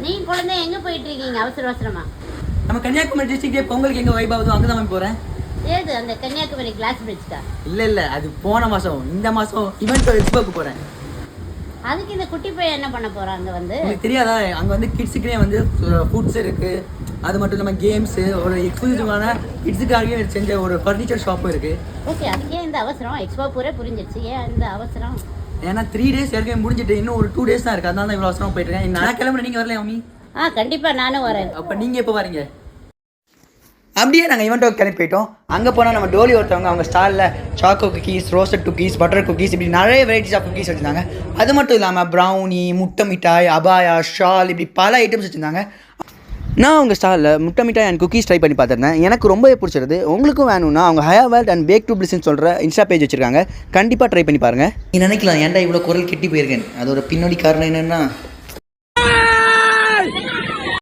நீ குழந்தை எங்க போயிட்டு இருக்கீங்க அவசர அவசரமா? நம்ம கன்னியாகுமரி டிஸ்ட்ரிக்ட்லயே பொங்கலுக்கு எங்க வைப் ஆகுதோ அங்கதான் போறேன். ஏது அந்த கன்னியாகுமரி கிளாஸ் பிரிட்ஜ்க்கா? இல்ல அது போன மாசம். இந்த மாசம் ஈவென்ட் எக்ஸ்போக்கு போறேன். அதுக்கு இந்த குட்டி பையன் என்ன பண்ண போறான் அங்க வந்து? உங்களுக்கு தெரியாதா, அங்க வந்து கிட்ஸுக்குனே வந்து ஃபுட்ஸ் இருக்கு. அது மட்டும் இல்லாமல் கேம்ஸ், ஒரு எக்ஸ்க்ளூசிவான கிட்ஸுக்காகவே செஞ்ச ஒரு ஃபர்னிச்சர் ஷாப்பும் இருக்கு. ஓகே, அதுக்கு ஏன் இந்த அவசரம்? எக்ஸ்போ பூரே புரிஞ்சிருச்சு, ஏன் இந்த அவசரம்? ஏன்னா 3 days ஏற்கனவே முடிஞ்சிட்டு இன்னும் ஒரு 2 days தான் இருக்கு. அதனால தான் இவ்வளோ அவசரமா போயிட்டு இருக்கேன். நான் கிளம்புறேன், நீங்க வரலையா மம்மி? கண்டிப்பா நானும் வரேன். அப்போ நீங்க எப்போ வரீங்க? அப்படியே நாங்கள் ஈவெண்ட்டோக்கு கிளம்பி போயிட்டோம். அங்கே போனால் நம்ம டோலி ஒருத்தவங்க அவங்க ஸ்டாலில் choco cookies, roasted cookies, butter cookies, இப்படி நிறைய வெரைட்டிஸ் ஆஃப் குக்கீஸ் வச்சுருந்தாங்க. அது மட்டும் இல்லாமல் ப்ரௌனி, முட்டை மிட்டாய், அபாயா, ஷால், இப்படி பல ஐட்டம்ஸ் வச்சுருந்தாங்க. நான் அவங்க ஸ்டாலில் முட்டை மிட்டாய் அண்ட் குக்கீஸ் ட்ரை பண்ணி பார்த்துருந்தேன். எனக்கு ரொம்பவே பிடிச்சிருது. உங்களுக்கும் வேணும்னா அவங்க ஹயாவேல்ட் அண்ட் பேக் டு பிளிஸ்ன்னு சொல்கிற இன்ஸ்டா பேஜ் வச்சுருக்காங்க. கண்டிப்பாக ட்ரை பண்ணி பாருங்கள். நீ நினைக்கலாம் ஏன்டா இவ்வளோ குரல் கெட்டி போயிருக்கேன். அதோட பின்னோடி காரணம் என்னென்னா